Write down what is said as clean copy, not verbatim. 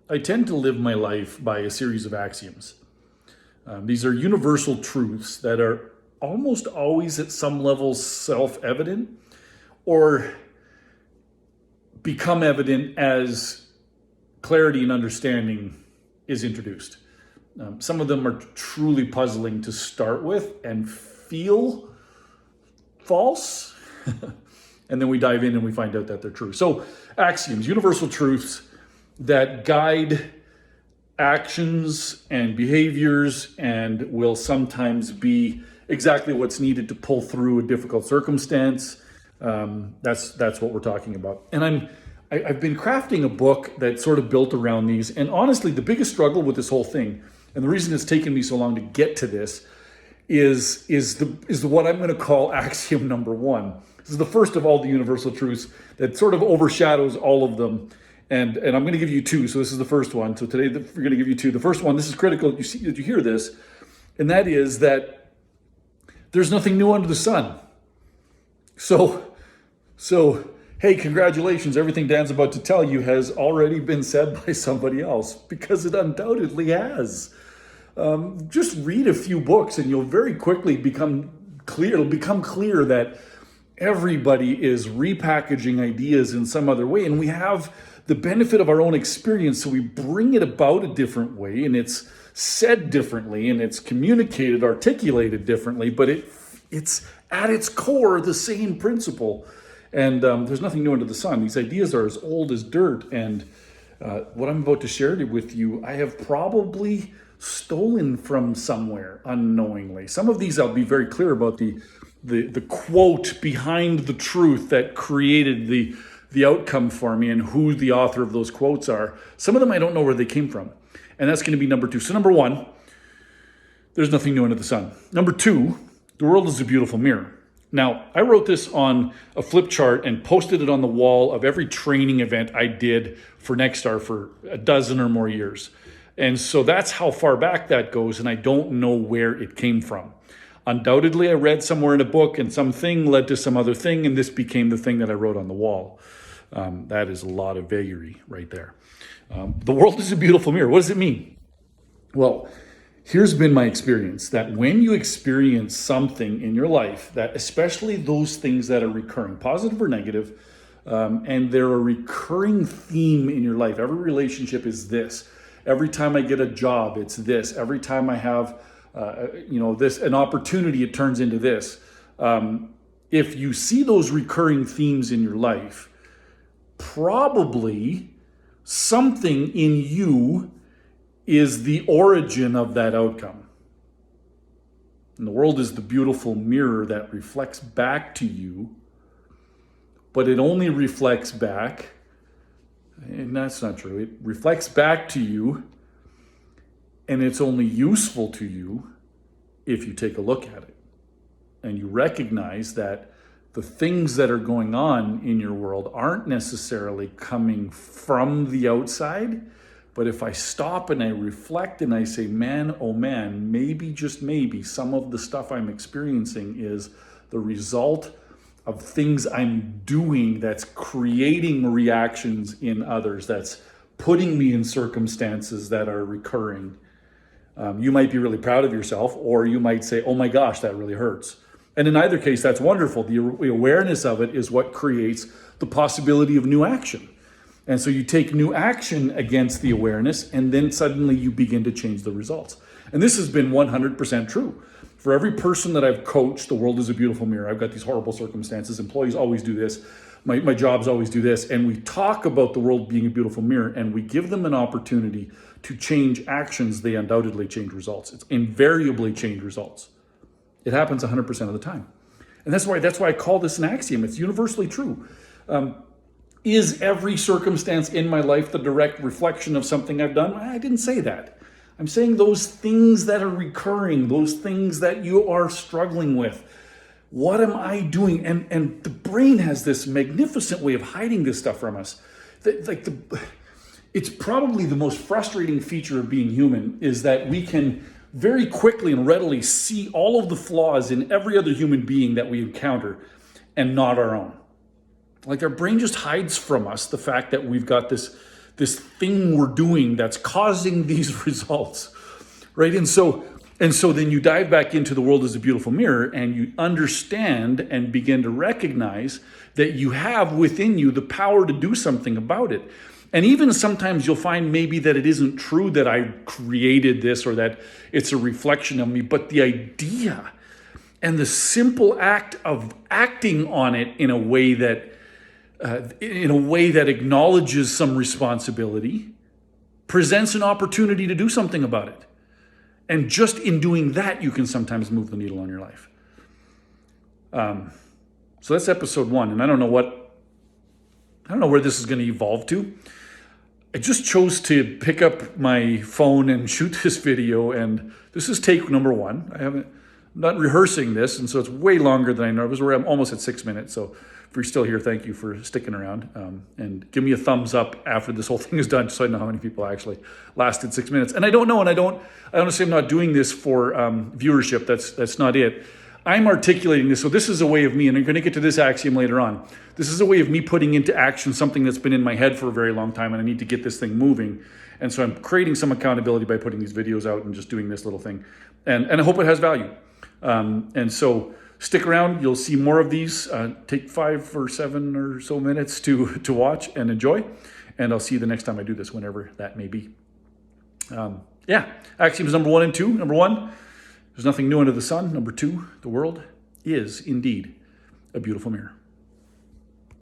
I tend to live my life by a series of axioms. These are universal truths that are almost always at some level self-evident or become evident as clarity and understanding is introduced. Some of them are truly puzzling to start with and feel false. And then we dive in and we find out that they're true. So, axioms, universal truths that guide actions and behaviors and will sometimes be exactly what's needed to pull through a difficult circumstance. That's what we're talking about. And I've been crafting a book that's sort of built around these. And honestly, the biggest struggle with this whole thing, and the reason it's taken me so long to get to this, is what I'm going to call axiom number one. This is the first of all the universal truths that sort of overshadows all of them. And I'm going to give you two. So this is the first one. So today we're going to give you two. The first one, this is critical. You hear this, and that is that there's nothing new under the sun. So hey, congratulations. Everything Dan's about to tell you has already been said by somebody else, because it undoubtedly has. Just read a few books and you'll very quickly become clear. It'll become clear that everybody is repackaging ideas in some other way, and we have the benefit of our own experience, so we bring it about a different way, and it's said differently, and it's communicated, articulated differently, but it's at its core the same principle. And there's nothing new under the sun. These ideas are as old as dirt, and what I'm about to share with you, I have probably stolen from somewhere unknowingly. Some of these I'll be very clear about the quote behind the truth that created the outcome for me and who the author of those quotes are. Some of them I don't know where they came from. And that's going to be number two. So number one, there's nothing new under the sun. Number two, the world is a beautiful mirror. Now, I wrote this on a flip chart and posted it on the wall of every training event I did for Nexstar for a dozen or more years. And so that's how far back that goes, and I don't know where it came from. Undoubtedly, I read somewhere in a book, and something led to some other thing, and this became the thing that I wrote on the wall. That is a lot of vagary right there. The world is a beautiful mirror. What does it mean? Well, here's been my experience, that when you experience something in your life, that especially those things that are recurring, positive or negative, and they're a recurring theme in your life. Every relationship is this. Every time I get a job, it's this. Every time I have an opportunity, it turns into this. If you see those recurring themes in your life, probably something in you is the origin of that outcome. And the world is the beautiful mirror that reflects back to you, but it only reflects back, and that's not true. It reflects back to you, and it's only useful to you if you take a look at it and you recognize that the things that are going on in your world aren't necessarily coming from the outside. But if I stop and I reflect and I say, man, oh man, maybe, just maybe, some of the stuff I'm experiencing is the result of things I'm doing that's creating reactions in others, that's putting me in circumstances that are recurring. You might be really proud of yourself, or you might say, oh my gosh, that really hurts. And in either case, that's wonderful. The awareness of it is what creates the possibility of new action. And so you take new action against the awareness, and then suddenly you begin to change the results. And this has been 100% true. For every person that I've coached, the world is a beautiful mirror. I've got these horrible circumstances. Employees always do this. My jobs always do this. And we talk about the world being a beautiful mirror, and we give them an opportunity to change actions. They undoubtedly change results. It's invariably change results. It happens 100% of the time. And that's why I call this an axiom. It's universally true. Is every circumstance in my life the direct reflection of something I've done? I didn't say that. I'm saying those things that are recurring, those things that you are struggling with. What am I doing? And the brain has this magnificent way of hiding this stuff from us. It's probably the most frustrating feature of being human, is that we can very quickly and readily see all of the flaws in every other human being that we encounter, and not our own. Like, our brain just hides from us the fact that we've got this this thing we're doing that's causing these results, right? And so then you dive back into the world as a beautiful mirror, and you understand and begin to recognize that you have within you the power to do something about it. And even sometimes you'll find maybe that it isn't true that I created this or that it's a reflection of me, but the idea and the simple act of acting on it in a way that acknowledges some responsibility presents an opportunity to do something about it. And just in doing that, you can sometimes move the needle on your life. So that's episode 1, and I don't know where this is going to evolve to. I just chose to pick up my phone and shoot this video, and this is take number 1. I'm not rehearsing this, and so it's way longer than I know. I'm almost at 6 minutes, so if you're still here, thank you for sticking around. And give me a thumbs up after this whole thing is done, so I know how many people actually lasted 6 minutes. And I don't know, and I don't say I'm not doing this for viewership. That's not it. I'm articulating this, so this is a way of me, and I'm going to get to this axiom later on. This is a way of me putting into action something that's been in my head for a very long time, and I need to get this thing moving. And so I'm creating some accountability by putting these videos out and just doing this little thing. And I hope it has value. And so stick around. You'll see more of these. Take 5 or 7 or so minutes to watch and enjoy. And I'll see you the next time I do this, whenever that may be. Axioms number 1 and 2. Number 1, there's nothing new under the sun. Number 2, the world is indeed a beautiful mirror.